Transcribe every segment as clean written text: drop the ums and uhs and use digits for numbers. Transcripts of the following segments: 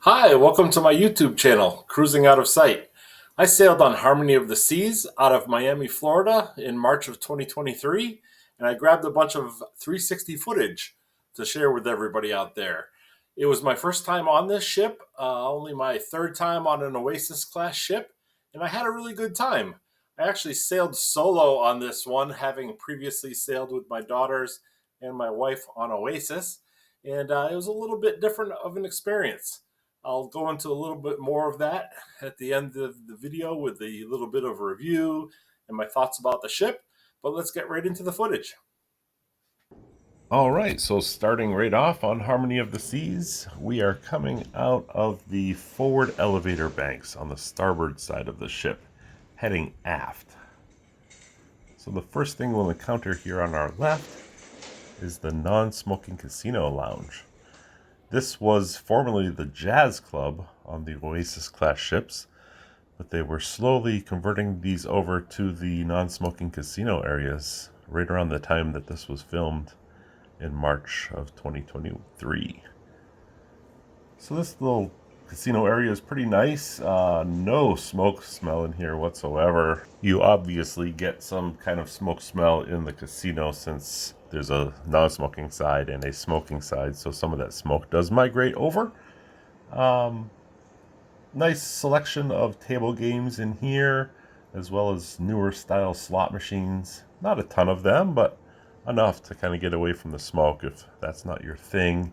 Hi, welcome to my YouTube channel, Cruising Out of Sight. I sailed on Harmony of the Seas out of Miami, Florida in March of 2023, and I grabbed a bunch of 360 footage to share with everybody out there. It was my first time on this ship, only my third time on an Oasis class ship, and I had a really good time. I actually sailed solo on this one, having previously sailed with my daughters and my wife on Oasis, and it was a little bit different of an experience. I'll go into a little bit more of that at the end of the video with a little bit of a review and my thoughts about the ship. But let's get right into the footage. All right, so starting right off on Harmony of the Seas, we are coming out of the forward elevator banks on the starboard side of the ship, heading aft. So the first thing we'll encounter here on our left is the non-smoking casino lounge. This was formerly the Jazz Club on the Oasis class ships, but they were slowly converting these over to the non-smoking casino areas right around the time that this was filmed in March of 2023. So this little casino area is pretty nice. No smoke smell in here whatsoever. You obviously get some kind of smoke smell in the casino since there's a non-smoking side and a smoking side, so some of that smoke does migrate over. Nice selection of table games in here, as well as newer style slot machines. Not a ton of them, but enough to kind of get away from the smoke if that's not your thing.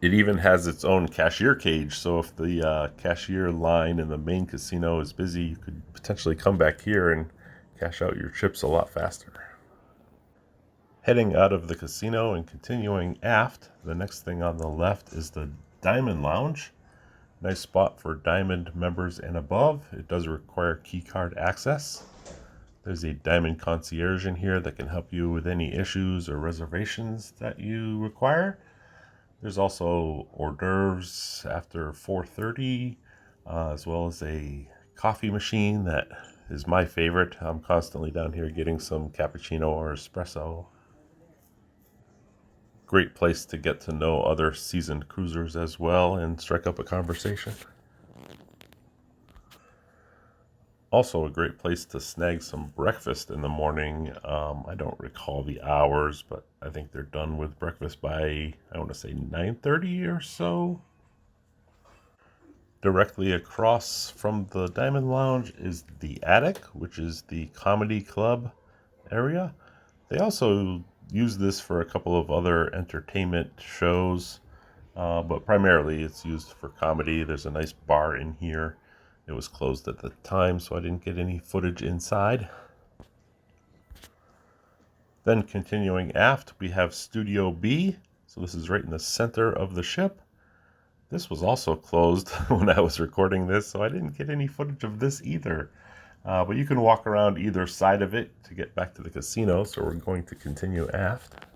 It even has its own cashier cage, so if the cashier line in the main casino is busy, you could potentially come back here and cash out your chips a lot faster. Heading out of the casino and continuing aft, the next thing on the left is the Diamond Lounge. Nice spot for Diamond members and above. It does require keycard access. There's a Diamond concierge in here that can help you with any issues or reservations that you require. There's also hors d'oeuvres after 4:30, as well as a coffee machine that is my favorite. I'm constantly down here getting some cappuccino or espresso. Great place to get to know other seasoned cruisers as well and strike up a conversation. Also a great place to snag some breakfast in the morning. I don't recall the hours, but I think they're done with breakfast by, I want to say 9:30 or so. Directly across from the Diamond Lounge is the Attic, which is the comedy club area. They also use this for a couple of other entertainment shows, but primarily it's used for comedy. There's a nice bar in here. It was closed at the time, so I didn't get any footage inside. Then continuing aft, we have Studio B. So this is right in the center of the ship. This was also closed when I was recording this, so I didn't get any footage of this either. But you can walk around either side of it to get back to the casino, so we're going to continue aft.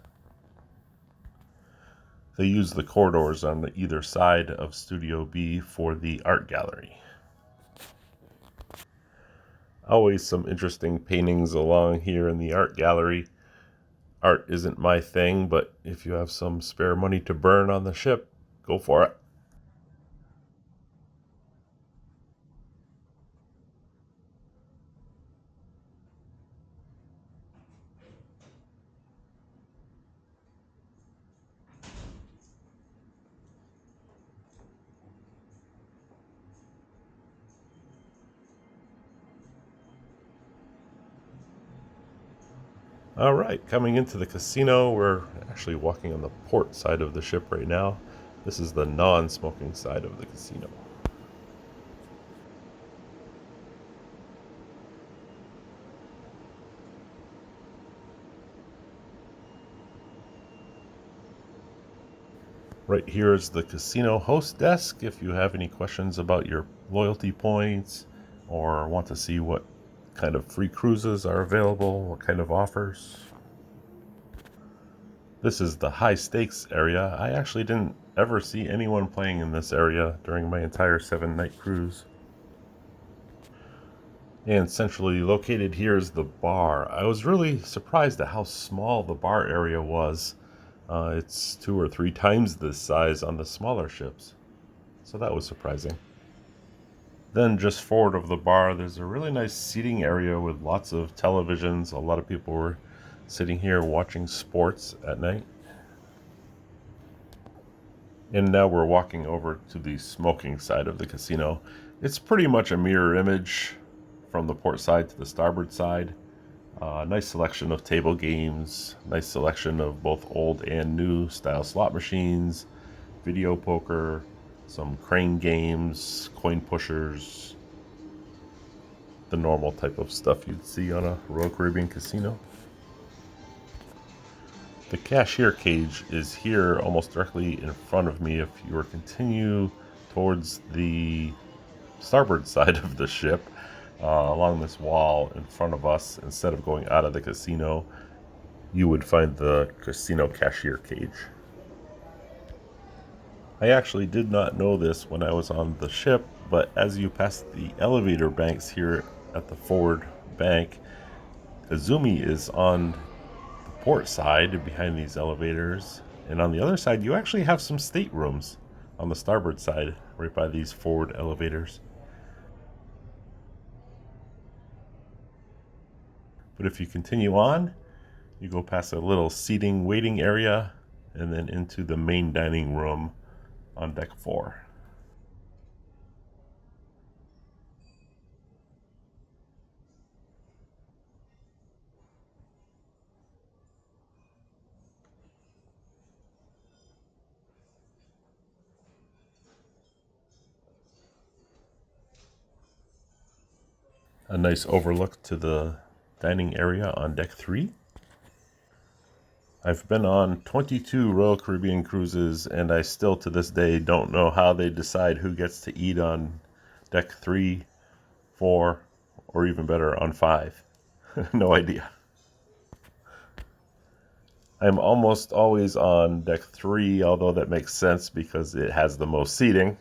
They use the corridors on either side of Studio B for the art gallery. Always some interesting paintings along here in the art gallery. Art isn't my thing, but if you have some spare money to burn on the ship, go for it. All right, coming into the casino, we're actually walking on the port side of the ship right now. This is the non-smoking side of the casino. Right here is the casino host desk. If you have any questions about your loyalty points or want to see what kind of free cruises are available, what kind of offers. This is the high stakes area. I actually didn't ever see anyone playing in this area during my entire 7-night cruise. And centrally located here is the bar. I was really surprised at how small the bar area was. It's 2 or 3 times this size on the smaller ships. so that was surprising. Then just forward of the bar, there's a really nice seating area with lots of televisions. A lot of people were sitting here watching sports at night. And now we're walking over to the smoking side of the casino. It's pretty much a mirror image from the port side to the starboard side. Nice selection of table games, nice selection of both old and new style slot machines, video poker, some crane games, coin pushers, the normal type of stuff you'd see on a Royal Caribbean casino. The cashier cage is here almost directly in front of me. If you were to continue towards the starboard side of the ship, along this wall in front of us, instead of going out of the casino, you would find the casino cashier cage. I actually did not know this when I was on the ship, but as you pass the elevator banks here at the forward bank, Izumi is on the port side behind these elevators, and on the other side you actually have some staterooms on the starboard side right by these forward elevators. But if you continue on, you go past a little seating waiting area and then into the main dining room on deck 4. A nice overlook to the dining area on deck 3. I've been on 22 Royal Caribbean cruises, and I still to this day don't know how they decide who gets to eat on deck 3, 4, or even better, on 5. No idea. I'm almost always on deck 3, although that makes sense because it has the most seating.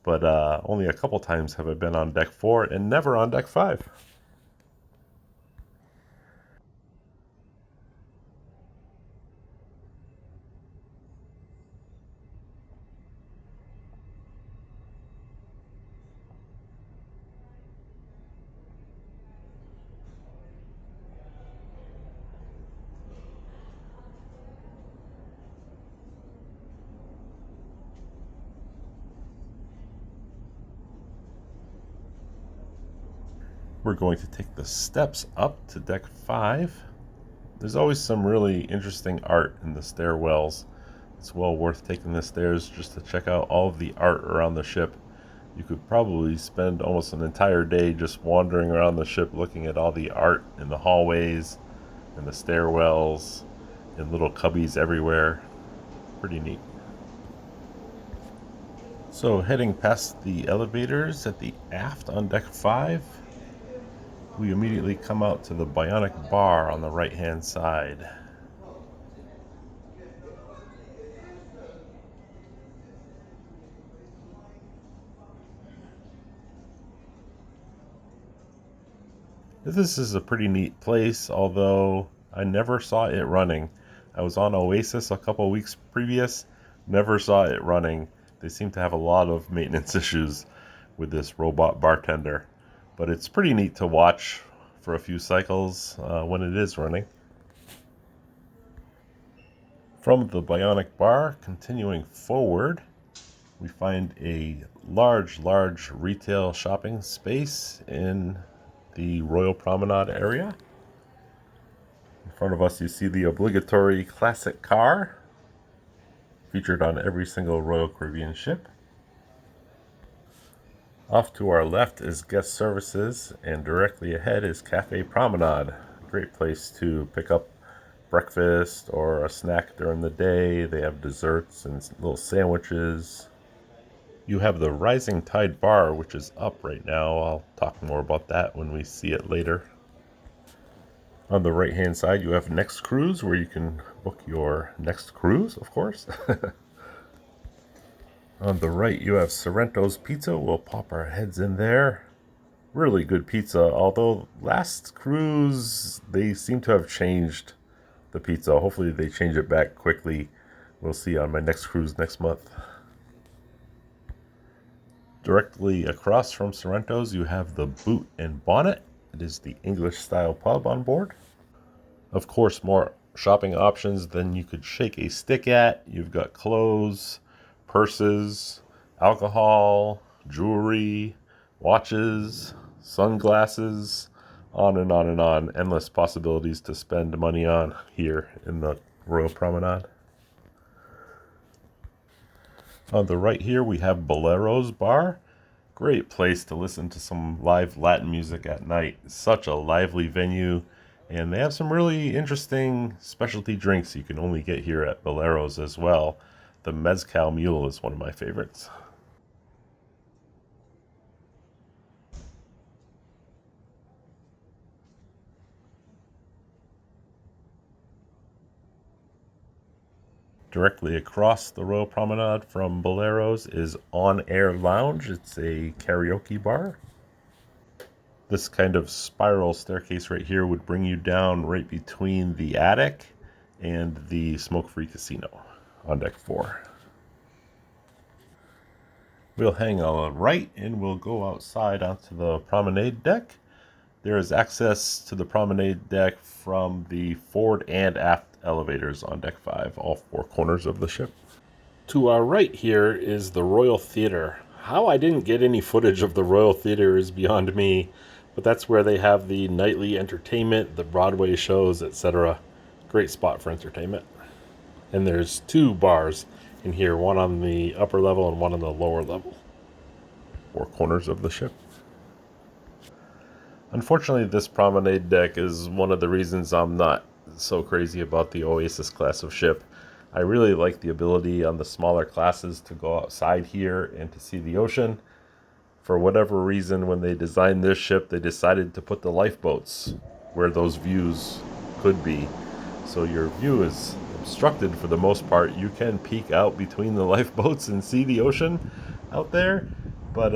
But only a couple times have I been on deck 4 and never on deck 5. We're going to take the steps up to deck 5. There's always some really interesting art in the stairwells. It's well worth taking the stairs just to check out all of the art around the ship. You could probably spend almost an entire day just wandering around the ship looking at all the art in the hallways and the stairwells and little cubbies everywhere. Pretty neat. So heading past the elevators at the aft on deck 5, we immediately come out to the Bionic Bar on the right hand side. This is a pretty neat place, although I never saw it running. I was on Oasis a couple weeks previous, never saw it running. They seem to have a lot of maintenance issues with this robot bartender. But it's pretty neat to watch for a few cycles when it is running. From the Bionic Bar, continuing forward, we find a large retail shopping space in the Royal Promenade area. In front of us you see the obligatory classic car, featured on every single Royal Caribbean ship. Off to our left is guest services, and directly ahead is Cafe Promenade. Great place to pick up breakfast or a snack during the day. They have desserts and little sandwiches. You have the Rising Tide Bar, which is up right now. I'll talk more about that when we see it later. On the right hand side you have Next Cruise, where you can book your next cruise, of course. On the right, you have Sorrento's Pizza. We'll pop our heads in there. Really good pizza, although last cruise, they seem to have changed the pizza. Hopefully they change it back quickly. We'll see on my next cruise next month. Directly across from Sorrento's, you have the Boot and Bonnet. It is the English style pub on board. Of course, more shopping options than you could shake a stick at. You've got clothes, purses, alcohol, jewelry, watches, sunglasses, on and on and on. Endless possibilities to spend money on here in the Royal Promenade. On the right here, we have Bolero's Bar. Great place to listen to some live Latin music at night. Such a lively venue. And they have some really interesting specialty drinks you can only get here at Bolero's as well. The Mezcal Mule is one of my favorites. Directly across the Royal Promenade from Bolero's is On Air Lounge. It's a karaoke bar. This kind of spiral staircase right here would bring you down right between the attic and the smoke-free casino on deck 4. We'll hang a right and we'll go outside onto the promenade deck. There is access to the promenade deck from the forward and aft elevators on deck 5, all 4 corners of the ship. To our right here is the Royal Theatre. How I didn't get any footage of the Royal Theatre is beyond me, but that's where they have the nightly entertainment, the Broadway shows, etc. Great spot for entertainment. And there's 2 bars in here, one on the upper level and one on the lower level. 4 corners of the ship. Unfortunately, this promenade deck is one of the reasons I'm not so crazy about the Oasis class of ship. I really like the ability on the smaller classes to go outside here and to see the ocean. For whatever reason, when they designed this ship, they decided to put the lifeboats where those views could be. So your view is obstructed for the most part. You can peek out between the lifeboats and see the ocean out there, but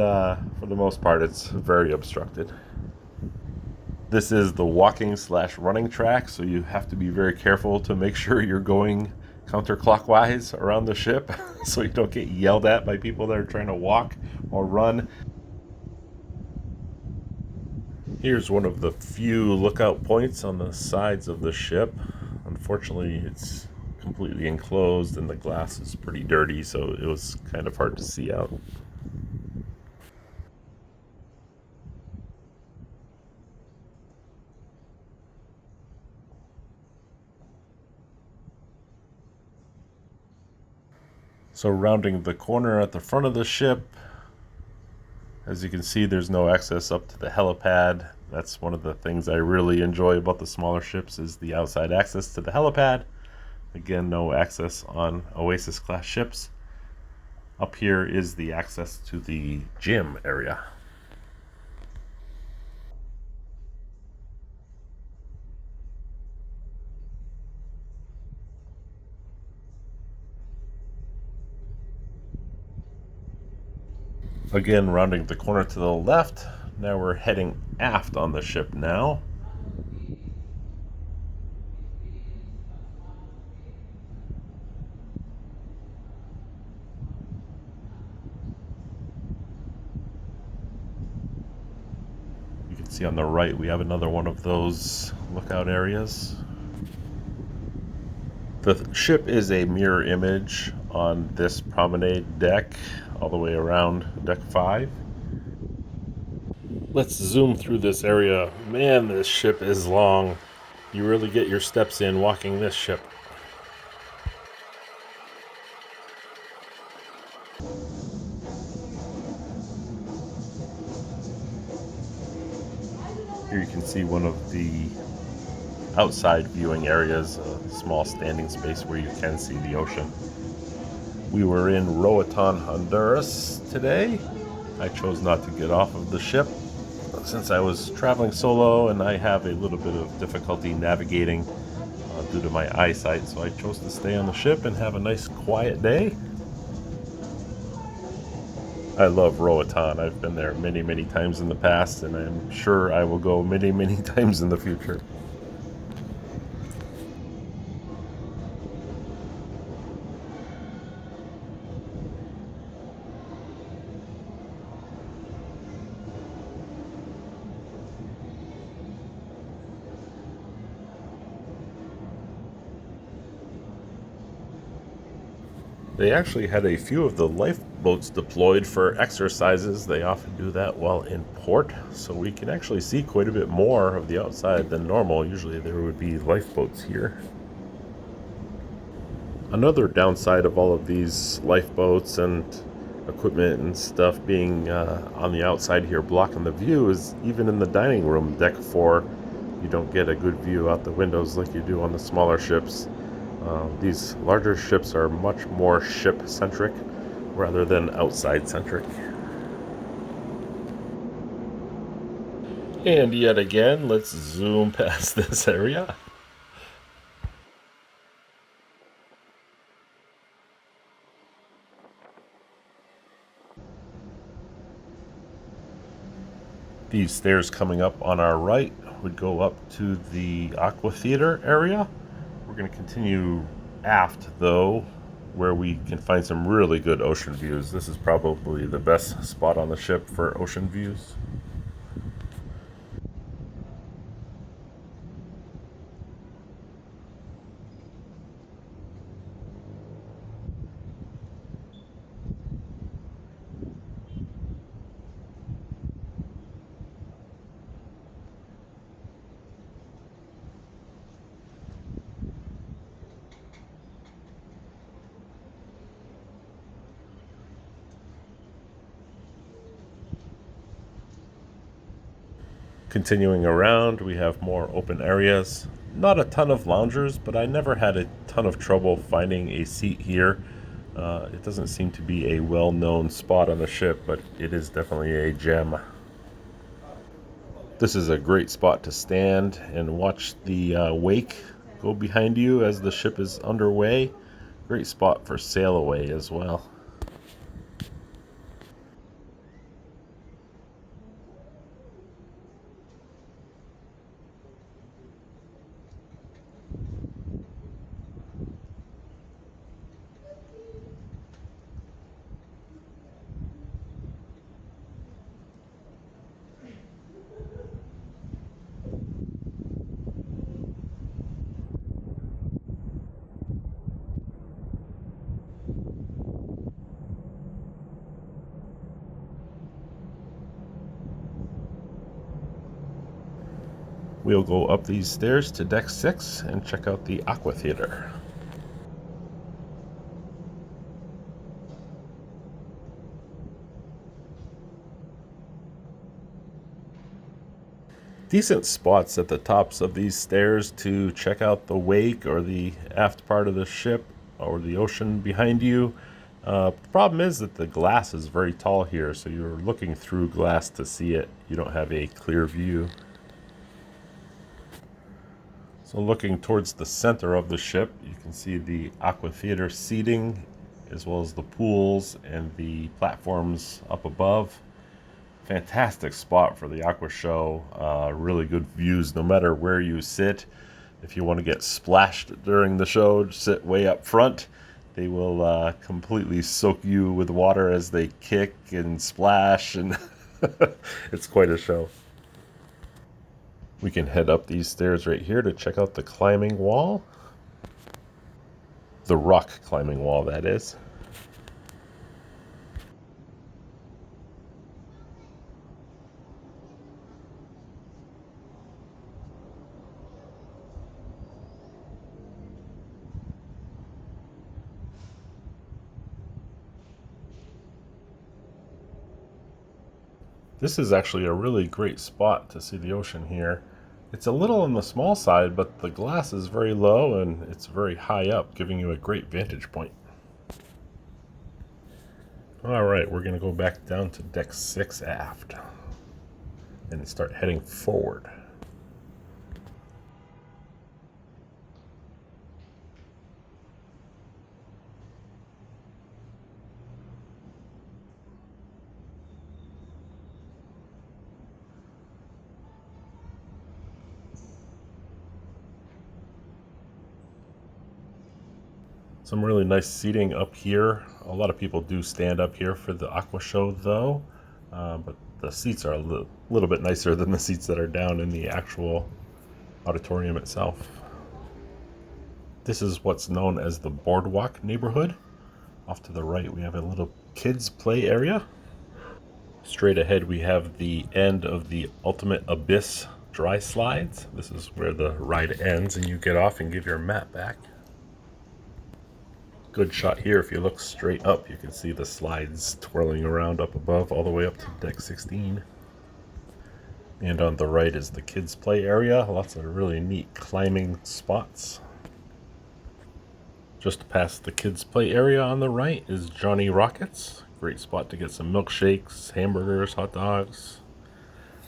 for the most part, it's very obstructed. This is the walking/running track, so you have to be very careful to make sure you're going counterclockwise around the ship so you don't get yelled at by people that are trying to walk or run. Here's one of the few lookout points on the sides of the ship. Unfortunately, it's completely enclosed and the glass is pretty dirty, so it was kind of hard to see out. So rounding the corner at the front of the ship, as you can see, there's no access up to the helipad. That's one of the things I really enjoy about the smaller ships is the outside access to the helipad. Again, no access on Oasis class ships. Up here is the access to the gym area. Again, rounding the corner to the left. Now we're heading aft on the ship now. You can see on the right we have another one of those lookout areas. The ship is a mirror image on this promenade deck all the way around deck 5. Let's zoom through this area. Man, this ship is long. You really get your steps in walking this ship. Here you can see one of the outside viewing areas, a small standing space where you can see the ocean. We were in Roatan, Honduras today. I chose not to get off of the ship since I was traveling solo and I have a little bit of difficulty navigating due to my eyesight, so I chose to stay on the ship and have a nice quiet day. I love Roatan. I've been there many, many times in the past, and I'm sure I will go many, many times in the future. They actually had a few of the lifeboats deployed for exercises. They often do that while in port, so we can actually see quite a bit more of the outside than normal. Usually there would be lifeboats here. Another downside of all of these lifeboats and equipment and stuff being on the outside here blocking the view is even in the dining room, deck 4, you don't get a good view out the windows like you do on the smaller ships. These larger ships are much more ship-centric rather than outside-centric. And yet again, let's zoom past this area. These stairs coming up on our right would go up to the Aqua Theater area. We're going to continue aft, though, where we can find some really good ocean views. This is probably the best spot on the ship for ocean views. Continuing around, we have more open areas. Not a ton of loungers, but I never had a ton of trouble finding a seat here. It doesn't seem to be a well-known spot on the ship, but it is definitely a gem. This is a great spot to stand and watch the wake go behind you as the ship is underway. Great spot for sail away as well. We'll go up these stairs to deck 6 and check out the Aqua Theater. Decent spots at the tops of these stairs to check out the wake or the aft part of the ship or the ocean behind you. The problem is that the glass is very tall here, so you're looking through glass to see it. You don't have a clear view. So looking towards the center of the ship, you can see the Aqua Theater seating, as well as the pools and the platforms up above. Fantastic spot for the Aqua Show. Really good views no matter where you sit. If you want to get splashed during the show, sit way up front. They will completely soak you with water as they kick and splash, and it's quite a show. We can head up these stairs right here to check out the climbing wall. The rock climbing wall, that is. This is actually a really great spot to see the ocean here. It's a little on the small side, but the glass is very low and it's very high up, giving you a great vantage point. Alright, we're going to go back down to deck 6 aft and start heading forward. Some really nice seating up here. A lot of people do stand up here for the Aqua Show though, but the seats are a little bit nicer than the seats that are down in the actual auditorium itself. This is what's known as the Boardwalk neighborhood. Off to the right, we have a little kids play area. Straight ahead, we have the end of the Ultimate Abyss dry slides. This is where the ride ends and you get off and give your mat back. Good shot here. If you look straight up, you can see the slides twirling around up above all the way up to deck 16. And on the right is the kids play area. Lots of really neat climbing spots. Just past the kids play area on the right is Johnny Rockets. Great spot to get some milkshakes, hamburgers, hot dogs.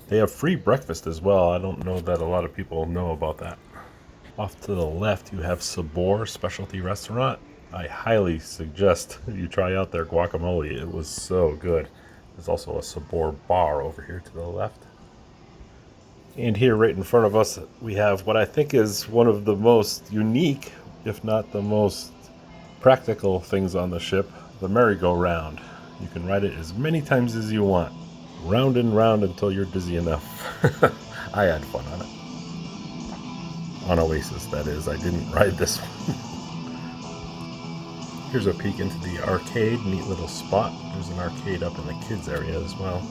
They have free breakfast as well. I don't know that a lot of people know about that. Off to the left, you have Sabor Specialty Restaurant. I highly suggest you try out their guacamole. It was so good. There's also a Sabor bar over here to the left. And here right in front of us, we have what I think is one of the most unique, if not the most practical things on the ship, the merry-go-round. You can ride it as many times as you want. Round and round until you're dizzy enough. I had fun on it. On Oasis, that is. I didn't ride this one. Here's a peek into the arcade. Neat little spot. There's an arcade up in the kids area as well.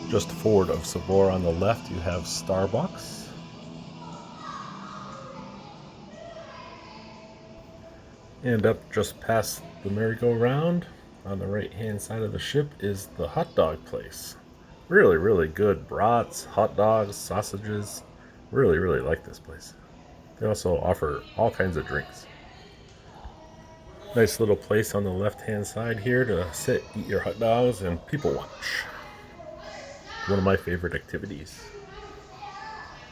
Just forward of Sabor on the left, you have Starbucks. And up just past the merry-go-round, on the right-hand side of the ship, is the hot dog place. Really, really good brats, hot dogs, sausages. Really, really like this place. They also offer all kinds of drinks. Nice little place on the left-hand side here to sit, eat your hot dogs, and people watch. One of my favorite activities.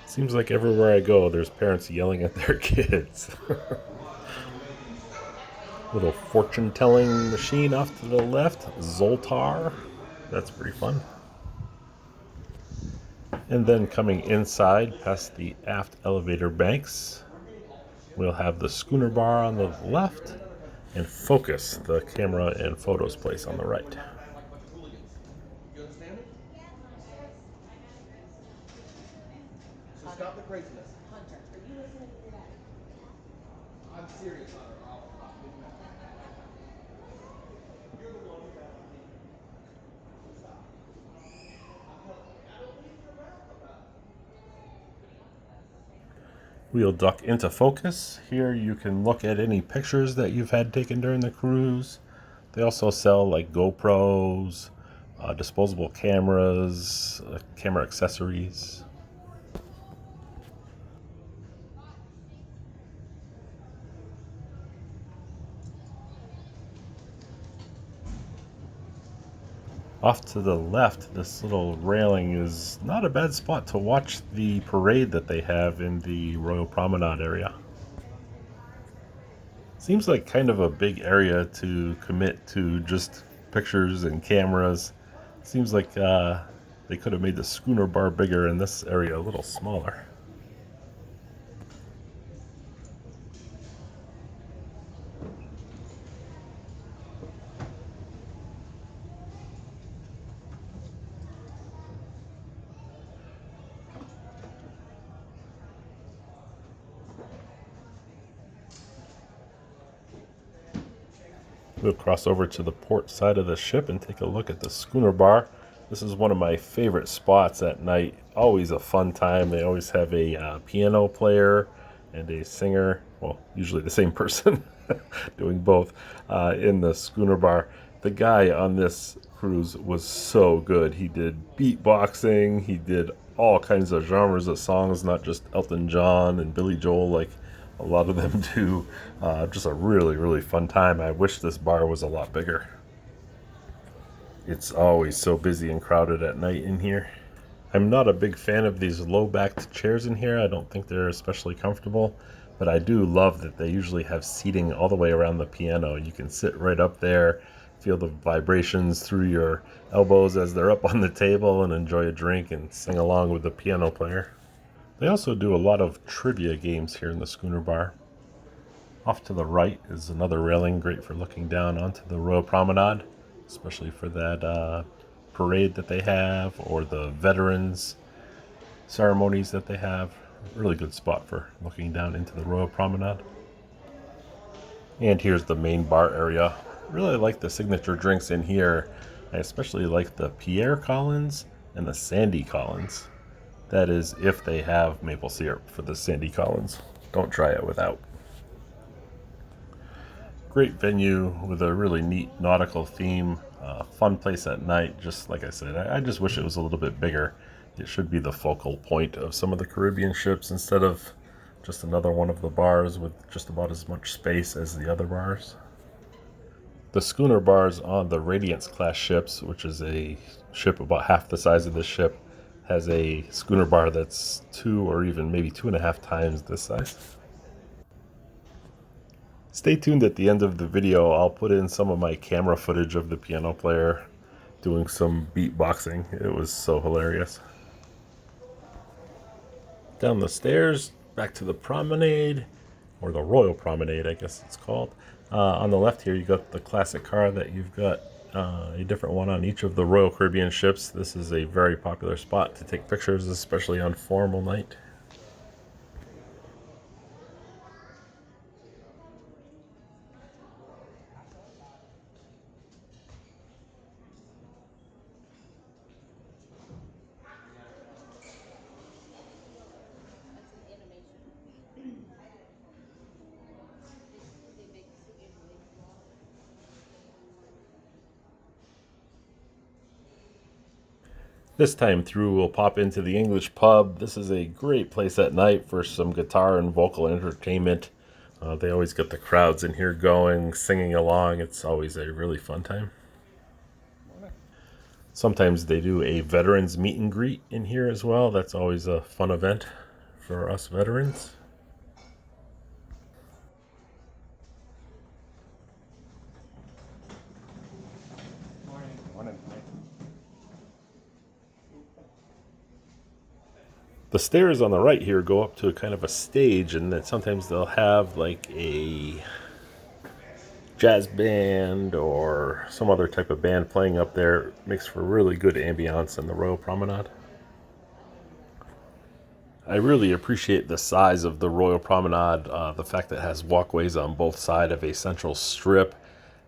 Seems like everywhere I go, there's parents yelling at their kids. Little fortune-telling machine off to the left, Zoltar. That's pretty fun. And then coming inside, past the aft elevator banks, we'll have the schooner bar on the left, and Focus, the camera and photos place, on the right. Stop the craziness. Hunter, are you listening to that? I'm serious, Hunter. I'll get you out. You're the one who's asking me. Stop. I'm telling you, I don't leave your mouth about it. We'll duck into Focus. Here you can look at any pictures that you've had taken during the cruise. They also sell like GoPros, disposable cameras, camera accessories. Off to the left, this little railing is not a bad spot to watch the parade that they have in the Royal Promenade area. Seems like kind of a big area to commit to just pictures and cameras. Seems like they could have made the schooner bar bigger and this area a little smaller. We'll cross over to the port side of the ship and take a look at the schooner bar. This is one of my favorite spots at night. Always a fun time. They always have a piano player and a singer. Well, usually the same person doing both in the schooner bar. The guy on this cruise was so good. He did beatboxing. He did all kinds of genres of songs, not just Elton John and Billy Joel like a lot of them do. Just a really, really fun time. I wish this bar was a lot bigger. It's always so busy and crowded at night in here. I'm not a big fan of these low-backed chairs in here. I don't think they're especially comfortable, but I do love that they usually have seating all the way around the piano. You can sit right up there, feel the vibrations through your elbows as they're up on the table, and enjoy a drink and sing along with the piano player. They also do a lot of trivia games here in the schooner bar. Off to the right is another railing, great for looking down onto the Royal Promenade, especially for that parade that they have or the veterans ceremonies that they have. Really good spot for looking down into the Royal Promenade. And here's the main bar area. Really like the signature drinks in here. I especially like the Pierre Collins and the Sandy Collins. That is if they have maple syrup for the Sandy Collins. Don't try it without. Great venue with a really neat nautical theme. Fun place at night. Just like I said, I just wish it was a little bit bigger. It should be the focal point of some of the Caribbean ships instead of just another one of the bars with just about as much space as the other bars. The schooner bars on the Radiance class ships, which is a ship about half the size of this ship, has a schooner bar that's 2 or even maybe 2.5 times this size. Stay tuned at the end of the video. I'll put in some of my camera footage of the piano player doing some beatboxing. It was so hilarious. Down the stairs, back to the promenade, or the Royal Promenade, I guess it's called. On the left here, you got the classic car that you've got a different one on each of the Royal Caribbean ships. This is a very popular spot to take pictures, especially on formal night. This time through, we'll pop into the English pub. This is a great place at night for some guitar and vocal entertainment. They always get the crowds in here going, singing along. It's always a really fun time. Sometimes they do a veterans meet and greet in here as well. That's always a fun event for us veterans. The stairs on the right here go up to a kind of a stage, and then sometimes they'll have like a jazz band or some other type of band playing up there. It makes for really good ambiance in the Royal Promenade. I really appreciate the size of the Royal Promenade, the fact that it has walkways on both sides of a central strip.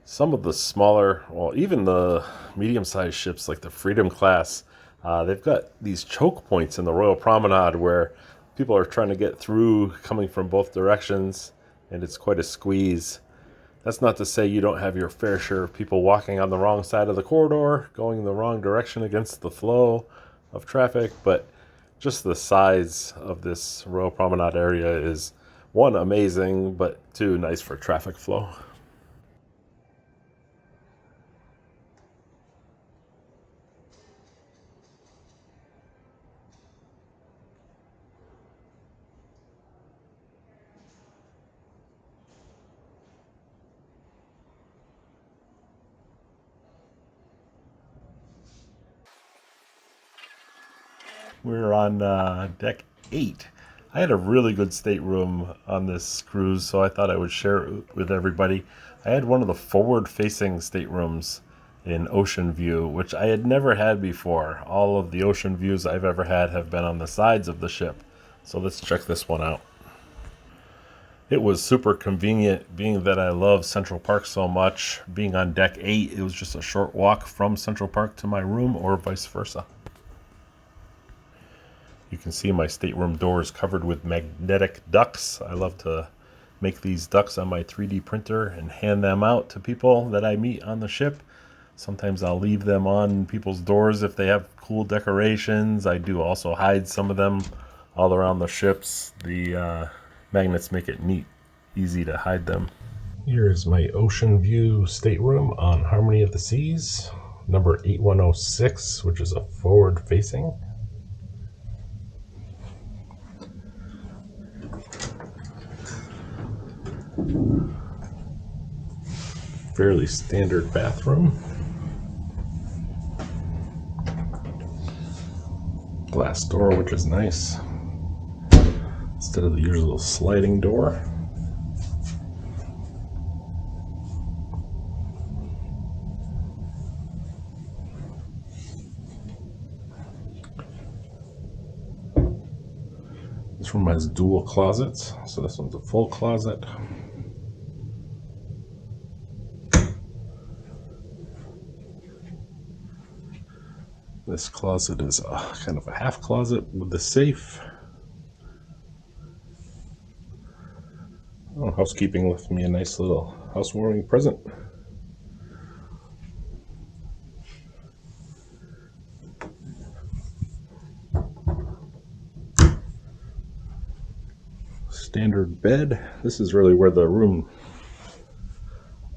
Some of the smaller, well, even the medium-sized ships like the Freedom class, they've got these choke points in the Royal Promenade where people are trying to get through coming from both directions, and it's quite a squeeze. That's not to say you don't have your fair share of people walking on the wrong side of the corridor, going in the wrong direction against the flow of traffic, but just the size of this Royal Promenade area is, one, amazing, but two, nice for traffic flow. We're on deck 8. I had a really good stateroom on this cruise, so I thought I would share it with everybody. I had one of the forward-facing staterooms in ocean view, which I had never had before. All of the ocean views I've ever had have been on the sides of the ship. So let's check this one out. It was super convenient, being that I love Central Park so much. Being on deck 8, it was just a short walk from Central Park to my room, or vice versa. You can see my stateroom door is covered with magnetic ducks. I love to make these ducks on my 3D printer and hand them out to people that I meet on the ship. Sometimes I'll leave them on people's doors if they have cool decorations. I do also hide some of them all around the ships. The magnets make it neat, easy to hide them. Here's my ocean view stateroom on Harmony of the Seas, number 8106, which is a forward facing. Fairly standard bathroom. Glass door, which is nice, instead of the usual sliding door. This room has dual closets, so this one's a full closet. This closet is kind of a half closet with the safe. Oh, housekeeping left me a nice little housewarming present. Standard bed. This is really where the room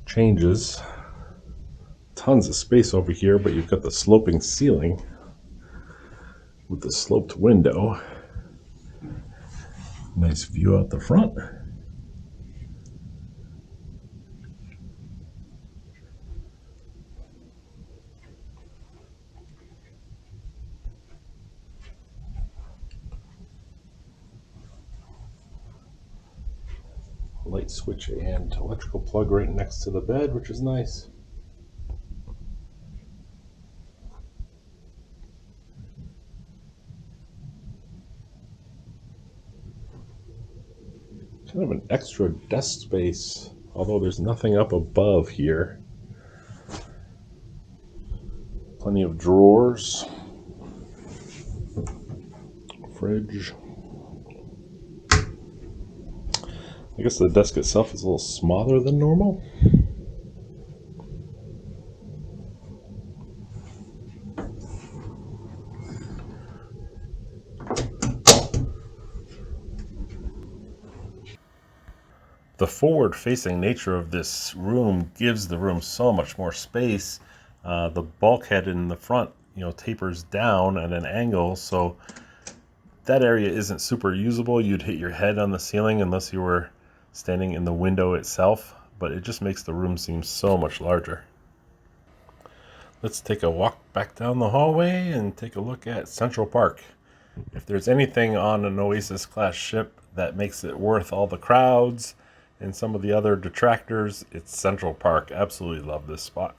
changes. Tons of space over here, but you've got the sloping ceiling with the sloped window. Nice view out the front. Light switch and electrical plug right next to the bed, which is nice. Kind of an extra desk space, although there's nothing up above here. Plenty of drawers, fridge. I guess the desk itself is a little smaller than normal. The forward-facing nature of this room gives the room so much more space. The bulkhead in the front, tapers down at an angle, so that area isn't super usable. You'd hit your head on the ceiling unless you were standing in the window itself, but it just makes the room seem so much larger. Let's take a walk back down the hallway and take a look at Central Park. If there's anything on an Oasis class ship that makes it worth all the crowds and some of the other detractors, it's Central Park. Absolutely love this spot.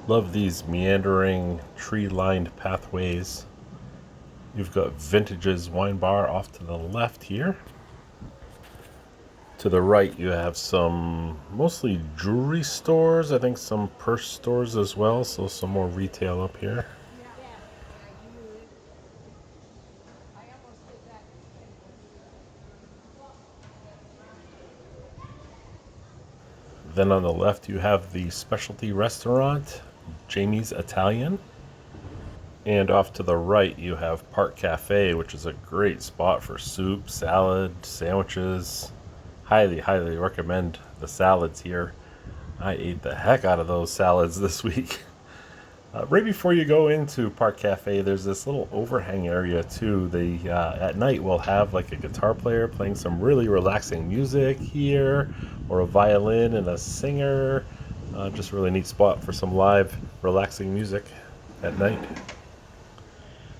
Love these meandering, tree-lined pathways. You've got Vintage's wine bar off to the left here. To the right, you have some mostly jewelry stores, I think some purse stores as well, so some more retail up here. Then on the left, you have the specialty restaurant, Jamie's Italian. And off to the right, you have Park Cafe, which is a great spot for soup, salad, sandwiches. Highly, highly recommend the salads here. I ate the heck out of those salads this week. Right before you go into Park Cafe, there's this little overhang area too. They at night will have like a guitar player playing some really relaxing music here, or a violin and a singer. Just a really neat spot for some live relaxing music at night.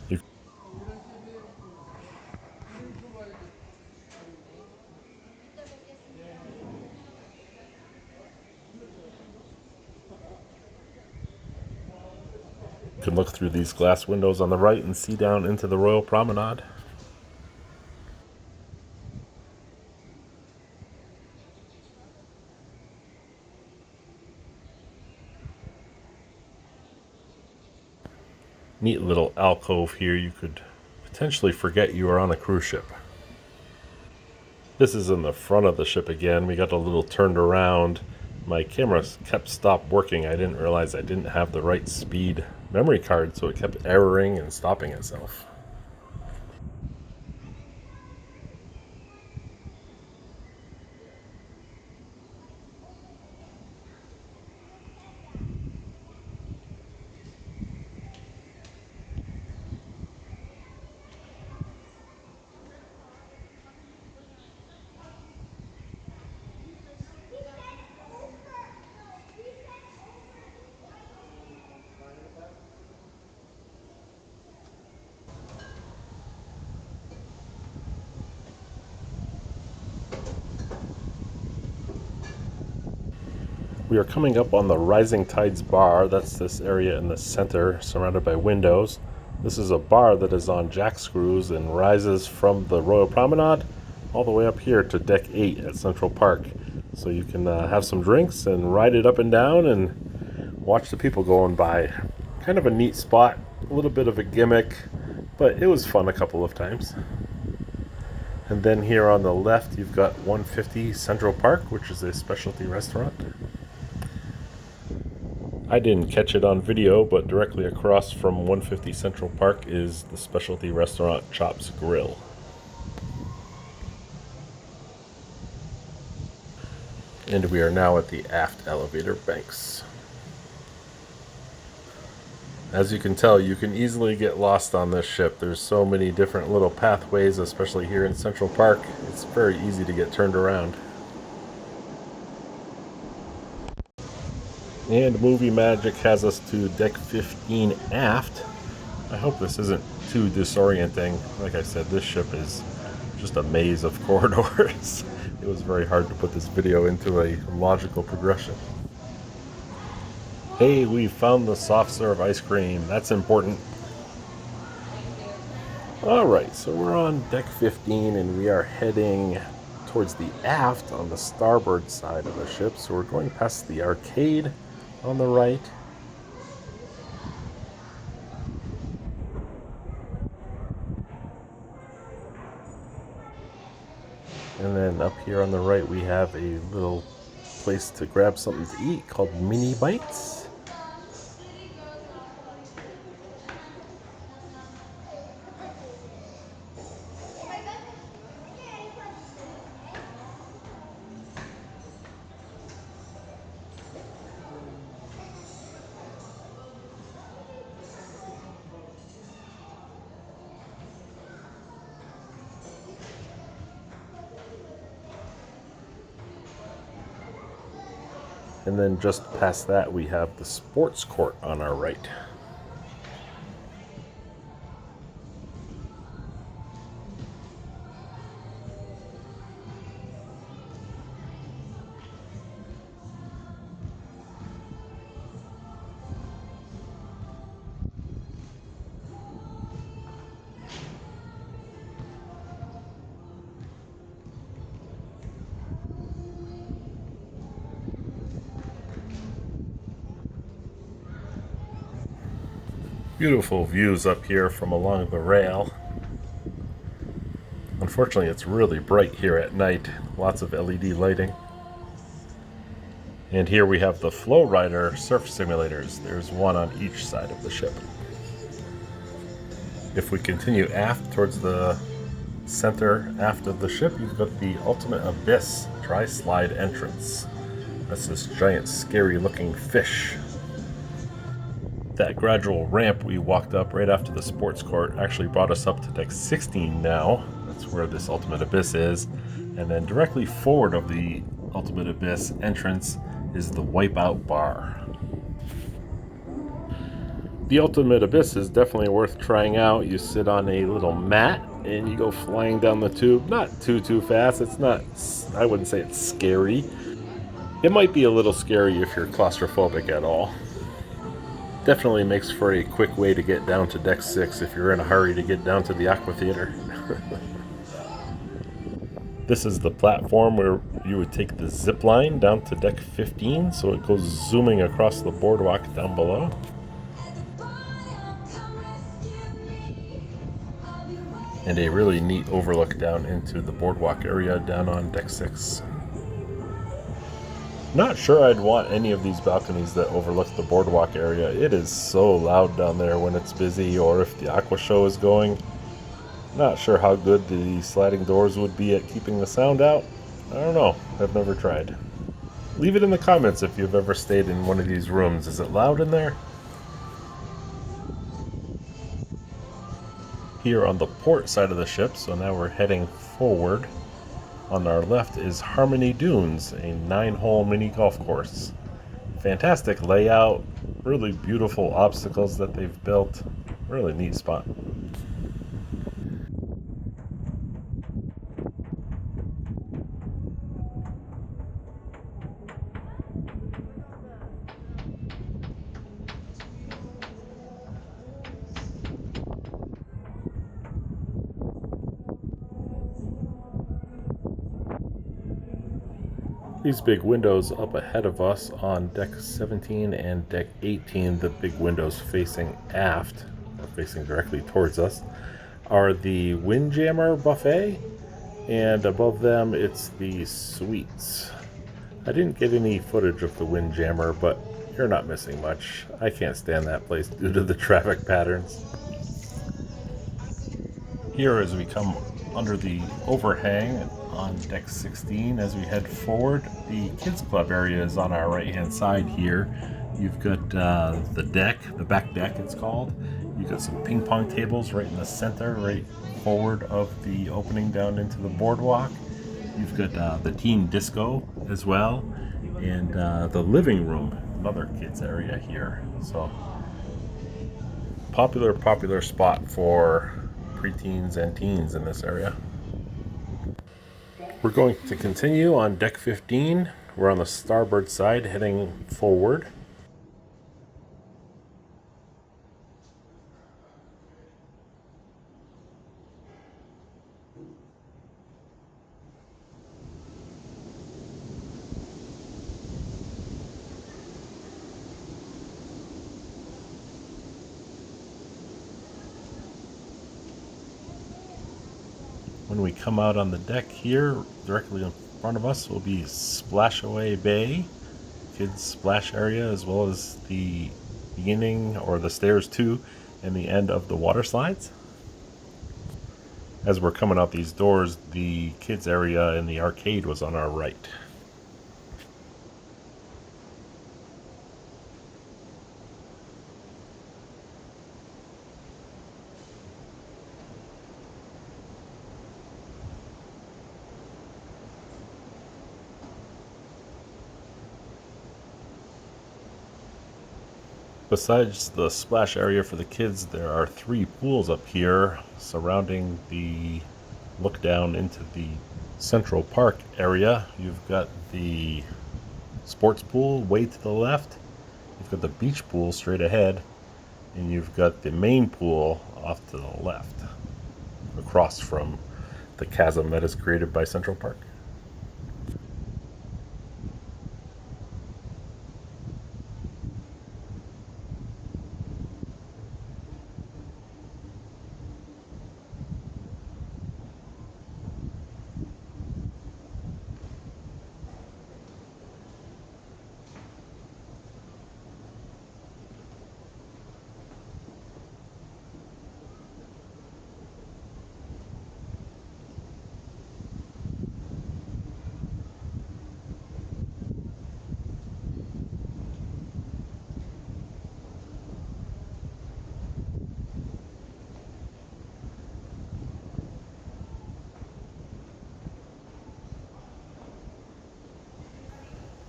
You can look through these glass windows on the right and see down into the Royal Promenade. Neat little alcove here. You could potentially forget you are on a cruise ship. This is in the front of the ship again. We got a little turned around. My camera kept stopped working. I didn't realize I didn't have the right speed memory card, so it kept erroring and stopping itself. We are coming up on the Rising Tides Bar. That's this area in the center, surrounded by windows. This is a bar that is on jack screws and rises from the Royal Promenade all the way up here to Deck 8 at Central Park. So you can have some drinks and ride it up and down and watch the people going by. Kind of a neat spot, a little bit of a gimmick, but it was fun a couple of times. And then here on the left, you've got 150 Central Park, which is a specialty restaurant. I didn't catch it on video, but directly across from 150 Central Park is the specialty restaurant Chops Grill. And we are now at the aft elevator banks. As you can tell, you can easily get lost on this ship. There's so many different little pathways, especially here in Central Park. It's very easy to get turned around. And Movie Magic has us to Deck 15 aft. I hope this isn't too disorienting. Like I said, this ship is just a maze of corridors. It was very hard to put this video into a logical progression. Hey, we found the soft serve ice cream. That's important. Alright, so we're on Deck 15 and we are heading towards the aft on the starboard side of the ship. So we're going past the arcade on the right. And then up here on the right we have a little place to grab something to eat called Mini Bites. And then just past that we have the sports court on our right. Beautiful views up here from along the rail. Unfortunately, it's really bright here at night. Lots of LED lighting. And here we have the Flow Rider surf simulators. There's one on each side of the ship. If we continue aft towards the center aft of the ship, you've got the Ultimate Abyss dry slide entrance. That's this giant scary looking fish. That gradual ramp we walked up right after the sports court actually brought us up to Deck 16 now. That's where this Ultimate Abyss is. And then directly forward of the Ultimate Abyss entrance is the Wipeout Bar. The Ultimate Abyss is definitely worth trying out. You sit on a little mat and you go flying down the tube. Not too fast. It's not, I wouldn't say it's scary. It might be a little scary if you're claustrophobic at all. Definitely makes for a quick way to get down to Deck 6 if you're in a hurry to get down to the Aqua Theater. This is the platform where you would take the zip line down to Deck 15, so it goes zooming across the boardwalk down below. And a really neat overlook down into the boardwalk area down on Deck 6. Not sure I'd want any of these balconies that overlook the boardwalk area. It is so loud down there when it's busy or if the Aqua Show is going. Not sure how good the sliding doors would be at keeping the sound out. I don't know. I've never tried. Leave it in the comments if you've ever stayed in one of these rooms. Is it loud in there? Here on the port side of the ship, so now we're heading forward. On our left is Harmony Dunes, a 9-hole mini golf course. Fantastic layout, really beautiful obstacles that they've built. Really neat spot. These big windows up ahead of us on deck 17 and deck 18, the big windows facing aft, or facing directly towards us, are the Windjammer Buffet, and above them it's the Suites. I didn't get any footage of the Windjammer, but you're not missing much. I can't stand that place due to the traffic patterns. Here, as we come under the overhang on deck 16, as we head forward, the kids club area is on our right hand side here. You've got the deck, the back deck it's called. You've got some ping pong tables right in the center, right forward of the opening down into the boardwalk. You've got the teen disco as well, and the living room, another kids area here. So popular spot for preteens and teens in this area. We're going to continue on deck 15. We're on the starboard side heading forward. When we come out on the deck here, directly in front of us will be Splashaway Bay, kids splash area, as well as the beginning, or the stairs to, and the end of the water slides. As we're coming out these doors, the kids area in the arcade was on our right. Besides the splash area for the kids, there are 3 pools up here surrounding the look down into the Central Park area. You've got the sports pool way to the left, you've got the beach pool straight ahead, and you've got the main pool off to the left, across from the chasm that is created by Central Park.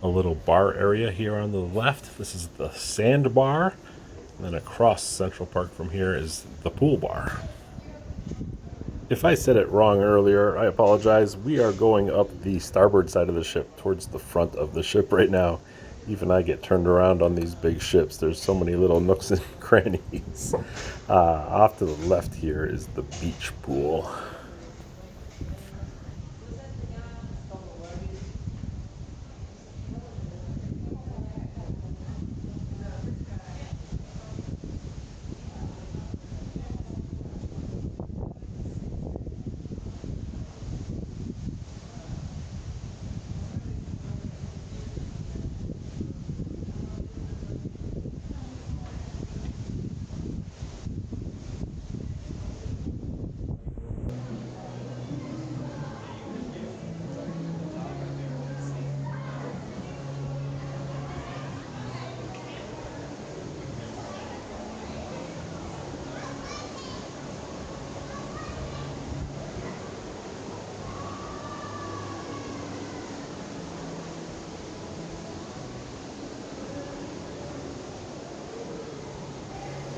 A little bar area here on the left. This is the sand bar. And then across Central Park from here is the pool bar. If I said it wrong earlier, I apologize. We are going up the starboard side of the ship towards the front of the ship right now. Even I get turned around on these big ships. There's so many little nooks and crannies. Off to the left here is the beach pool.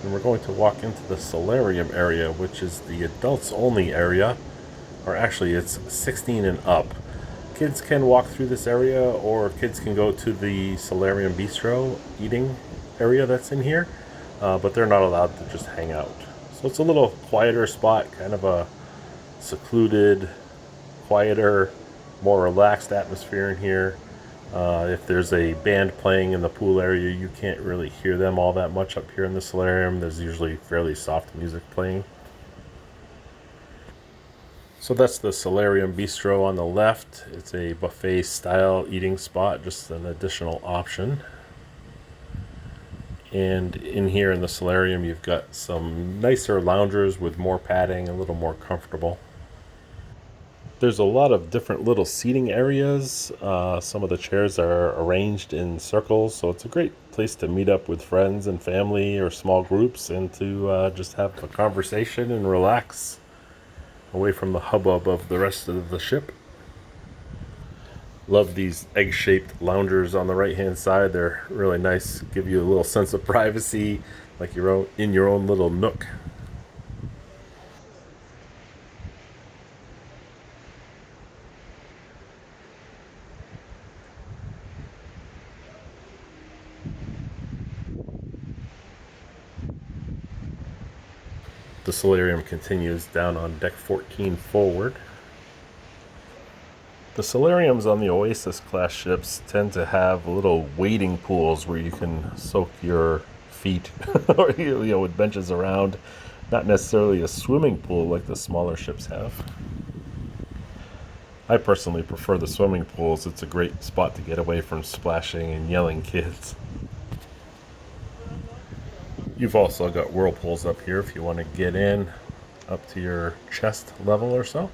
And we're going to walk into the solarium area, which is the adults only area, or actually it's 16 and up. Kids can walk through this area, or kids can go to the Solarium Bistro eating area that's in here, but they're not allowed to just hang out. So it's a little quieter spot, kind of a secluded, quieter, more relaxed atmosphere in here. If there's a band playing in the pool area, you can't really hear them all that much up here in the solarium. There's usually fairly soft music playing. So that's the Solarium Bistro on the left. It's a buffet style eating spot, just an additional option. And in here in the solarium, you've got some nicer loungers with more padding, a little more comfortable. There's a lot of different little seating areas. Some of the chairs are arranged in circles, so it's a great place to meet up with friends and family or small groups and to just have a conversation and relax away from the hubbub of the rest of the ship. Love these egg-shaped loungers on the right-hand side. They're really nice, give you a little sense of privacy, like you're in your own little nook. The solarium continues down on deck 14 forward. The solariums on the Oasis class ships tend to have little wading pools where you can soak your feet or with benches around. Not necessarily a swimming pool like the smaller ships have. I personally prefer the swimming pools. It's a great spot to get away from splashing and yelling kids. You've also got whirlpools up here if you want to get in up to your chest level or so.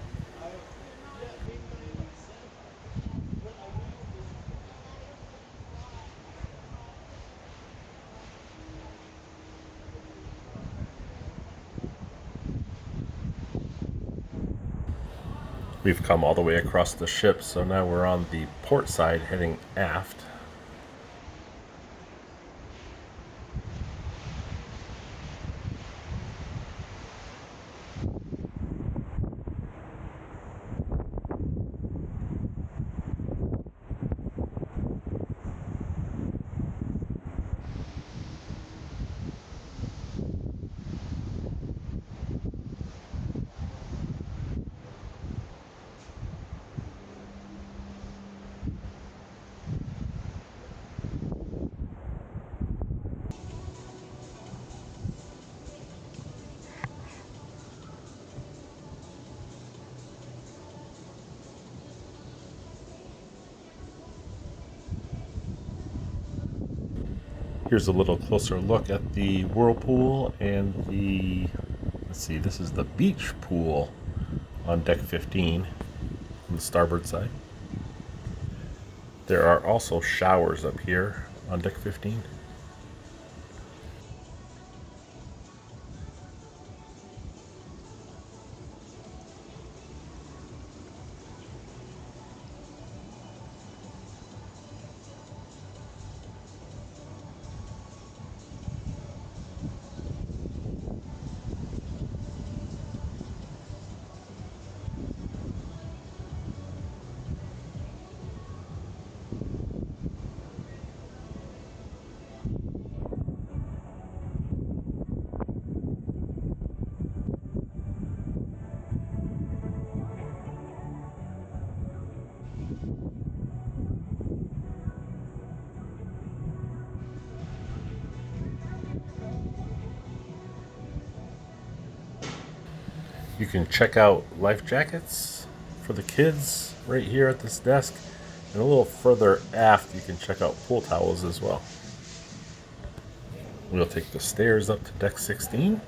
We've come all the way across the ship, so now we're on the port side heading aft. Here's a little closer look at the whirlpool and let's see, this is the beach pool on deck 15 on the starboard side. There are also showers up here on deck 15. You can check out life jackets for the kids right here at this desk. And a little further aft, you can check out pool towels as well. We'll take the stairs up to deck 16.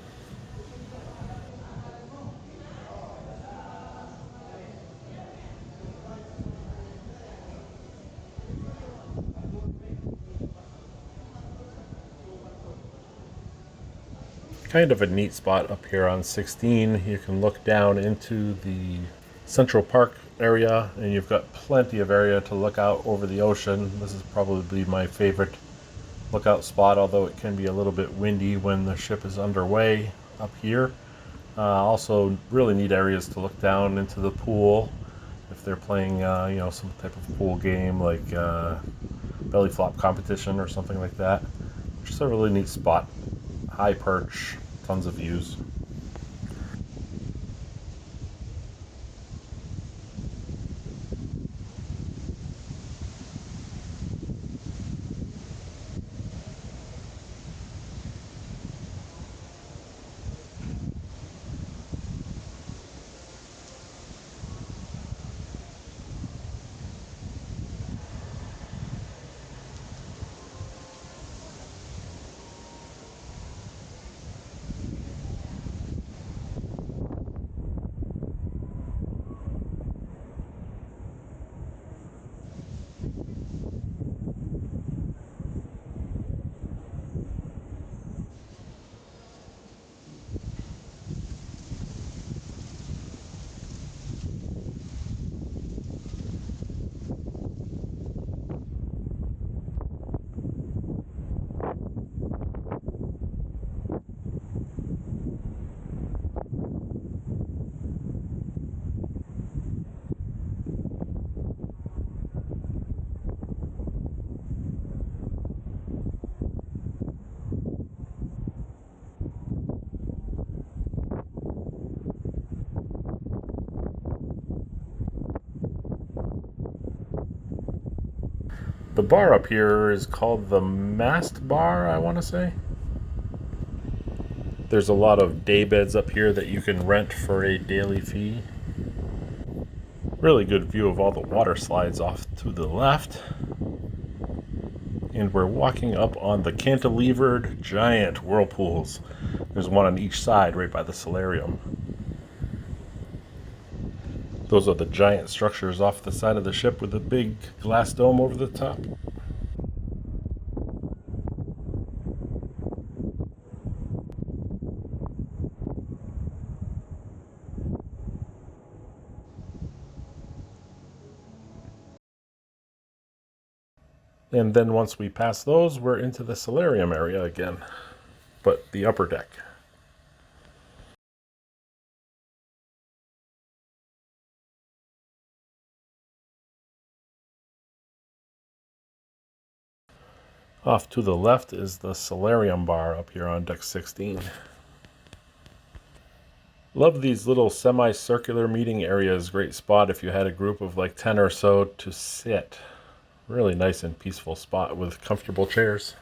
Kind of a neat spot up here on 16. You can look down into the Central Park area, and you've got plenty of area to look out over the ocean. This is probably my favorite lookout spot, although it can be a little bit windy when the ship is underway up here. Also, really neat areas to look down into the pool if they're playing, some type of pool game like belly flop competition or something like that. Just a really neat spot. High perch, tons of views. The bar up here is called the Mast Bar, I want to say. There's a lot of day beds up here that you can rent for a daily fee. Really good view of all the water slides off to the left. And we're walking up on the cantilevered giant whirlpools. There's one on each side right by the solarium. Those are the giant structures off the side of the ship with a big glass dome over the top. And then once we pass those, we're into the solarium area again, but the upper deck. Off to the left is the solarium bar up here on deck 16. Love these little semicircular meeting areas. Great spot if you had a group of like 10 or so to sit. Really nice and peaceful spot with comfortable chairs.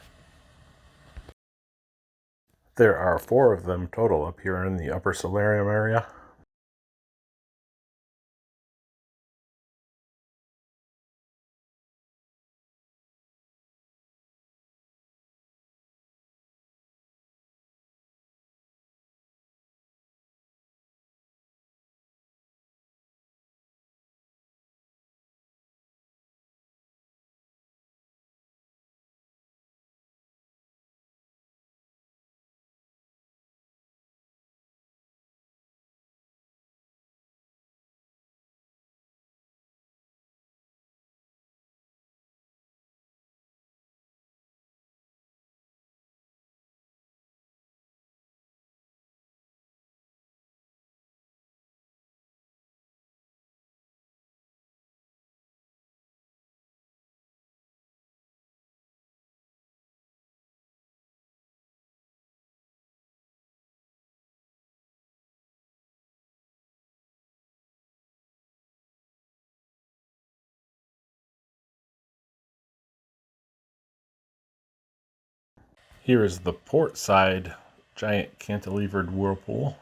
There are 4 of them total up here in the upper solarium area. Here is the port side giant cantilevered whirlpool.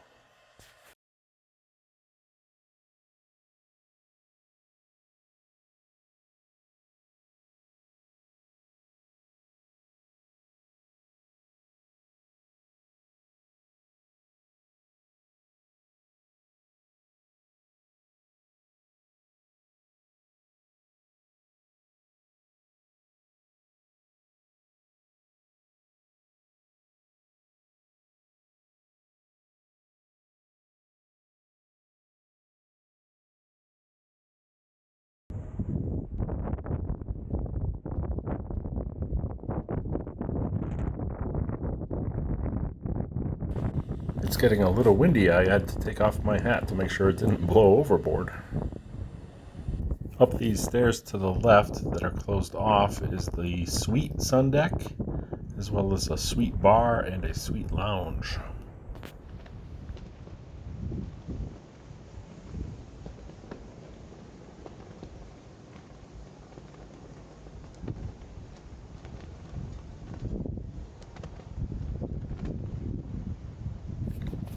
It's getting a little windy. I had to take off my hat to make sure it didn't blow overboard. Up these stairs to the left that are closed off is the suite sun deck, as well as a suite bar and a suite lounge.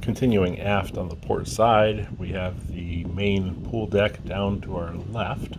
Continuing aft on the port side, we have the main pool deck down to our left.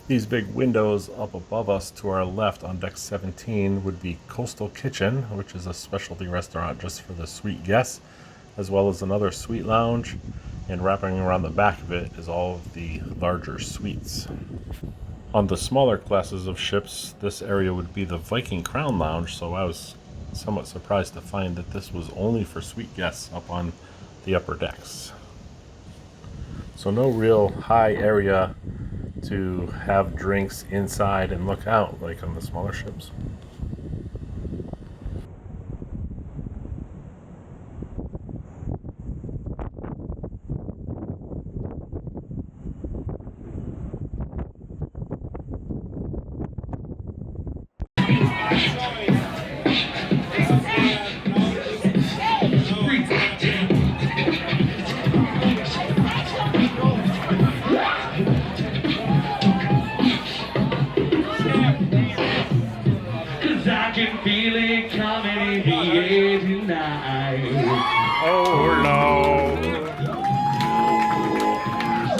These big windows up above us to our left on deck 17 would be Coastal Kitchen, which is a specialty restaurant just for the suite guests, as well as another suite lounge. and wrapping around the back of it is all of the larger suites. On the smaller classes of ships, this area would be the Viking Crown Lounge, so I was somewhat surprised to find that this was only for suite guests up on the upper decks. So no real high area to have drinks inside and look out like on the smaller ships. I can feel it coming in the air tonight. Oh Lord.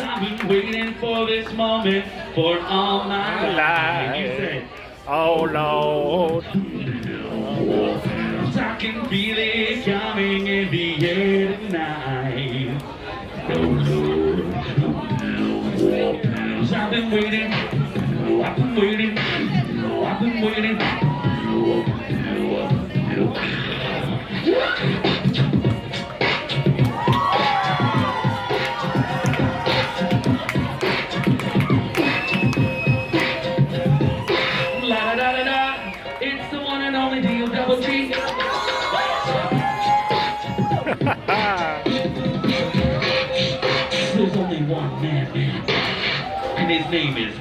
I've been waiting for this moment for all my life. You say, Oh Lord. I can feel it coming in the air tonight. I've been waiting, I've been waiting, I've been waiting. La da da da da, it's the one and only deal double G. There's only one man, and his name is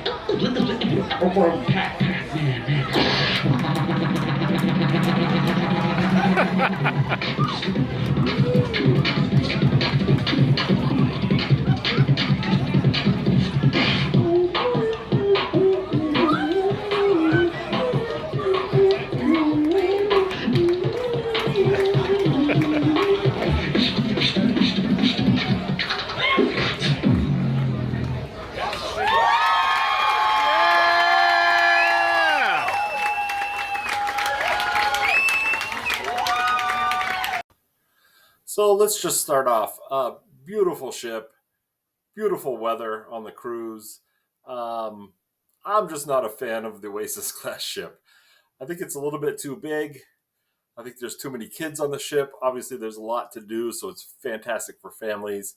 So let's just start off. Beautiful ship, beautiful weather on the cruise. I'm just not a fan of the Oasis class ship. I think it's a little bit too big. I think there's too many kids on the ship. Obviously, there's a lot to do, so it's fantastic for families.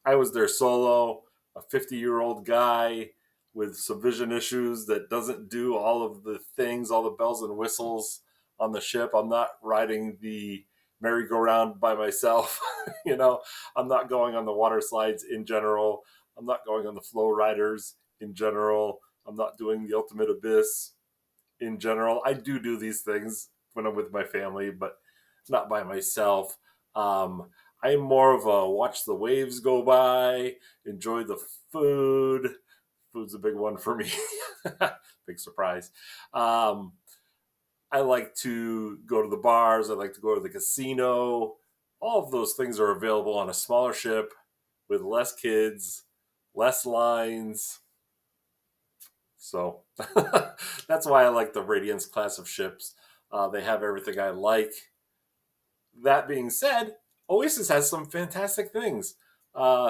I was there solo, a 50-year-old guy with some vision issues that doesn't do all of the things, all the bells and whistles on the ship. I'm not riding the merry-go-round by myself. I'm not going on the water slides in general. I'm not going on the flow riders in general. I'm not doing the ultimate abyss in general. I do these things when I'm with my family, but not by myself. I'm more of a watch the waves go by, enjoy the food. Food's a big one for me. Big surprise. I like to go to the bars. I like to go to the casino. All of those things are available on a smaller ship with less kids, less lines. So that's why I like the Radiance class of ships. They have everything I like. That being said, Oasis has some fantastic things.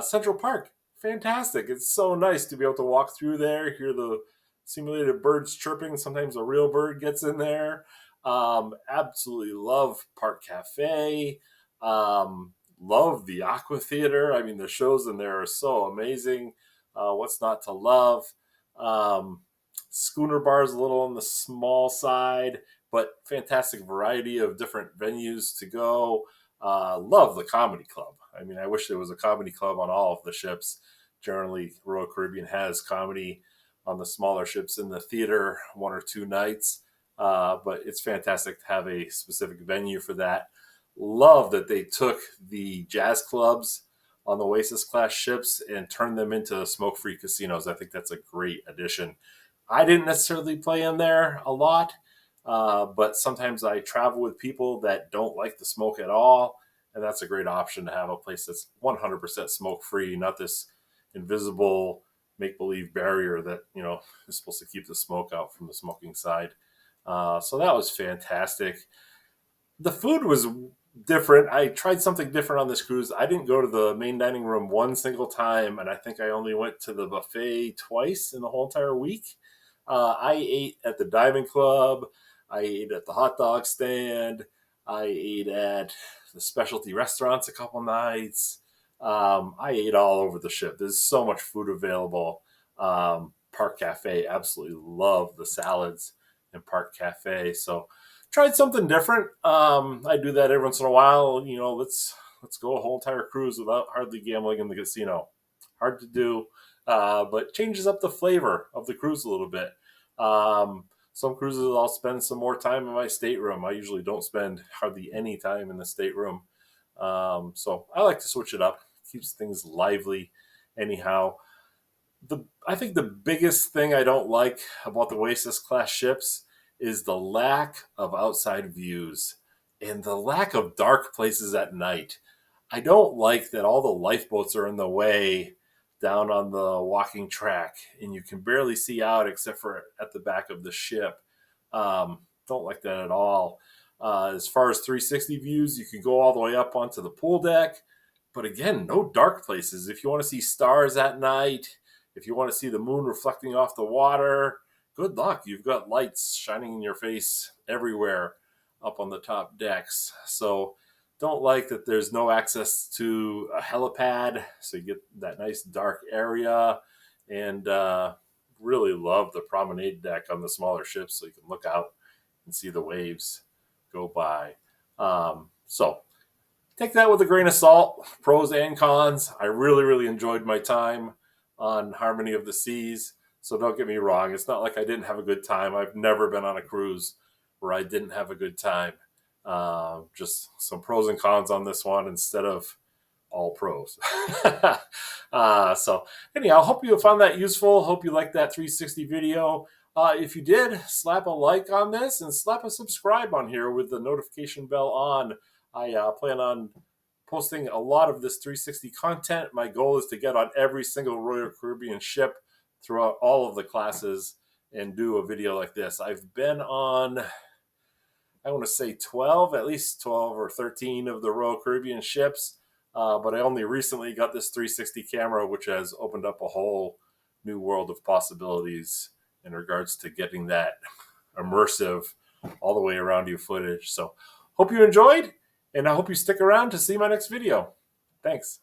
Central Park, fantastic. It's so nice to be able to walk through there, hear the simulated birds chirping. Sometimes a real bird gets in there. Absolutely love Park Cafe. Love the Aqua Theater. I mean, the shows in there are so amazing. What's not to love? Schooner Bar is a little on the small side, but fantastic variety of different venues to go. Love the comedy club. I mean, I wish there was a comedy club on all of the ships. Generally, Royal Caribbean has comedy on the smaller ships in the theater 1 or 2 nights, but it's fantastic to have a specific venue for that. Love that they took the jazz clubs on the Oasis class ships and turned them into smoke-free casinos. I think that's a great addition. I didn't necessarily play in there a lot, but sometimes I travel with people that don't like the smoke at all, and that's a great option to have a place that's 100% smoke-free, not this invisible make-believe barrier that is supposed to keep the smoke out from the smoking side. So that was fantastic. The food was different. I tried something different on this cruise. I didn't go to the main dining room one single time, and I think I only went to the buffet twice in the whole entire week. I ate at the Diamond Club. I ate at the hot dog stand. I ate at the specialty restaurants a couple nights. I ate all over the ship. There's so much food available. Park Cafe, absolutely love the salads in Park Cafe. So tried something different. I do that every once in a while. You know, let's go a whole entire cruise without hardly gambling in the casino. Hard to do, but changes up the flavor of the cruise a little bit. Some cruises I'll spend some more time in my stateroom. I usually don't spend hardly any time in the stateroom. So I like to switch it up. Keeps things lively. Anyhow, I think the biggest thing I don't like about the Oasis class ships is the lack of outside views and the lack of dark places at night. I don't like that all the lifeboats are in the way down on the walking track and you can barely see out except for at the back of the ship. Don't like that at all. As far as 360 views, you can go all the way up onto the pool deck. But again, no dark places. If you want to see stars at night, if you want to see the moon reflecting off the water, good luck. You've got lights shining in your face everywhere up on the top decks. So don't like that there's no access to a helipad, so you get that nice dark area. And really love the promenade deck on the smaller ships so you can look out and see the waves go by. So take that with a grain of salt, pros and cons. I really enjoyed my time on Harmony of the Seas. So don't get me wrong. It's not like I didn't have a good time. I've never been on a cruise where I didn't have a good time. Just some pros and cons on this one instead of all pros. So anyhow, hope you found that useful. Hope you liked that 360 video. If you did, slap a like on this and slap a subscribe on here with the notification bell on. I plan on posting a lot of this 360 content. My goal is to get on every single Royal Caribbean ship throughout all of the classes and do a video like this. I've been on, I want to say 12, at least 12 or 13 of the Royal Caribbean ships. But I only recently got this 360 camera, which has opened up a whole new world of possibilities in regards to getting that immersive all the way around you footage. So hope you enjoyed, and I hope you stick around to see my next video. Thanks.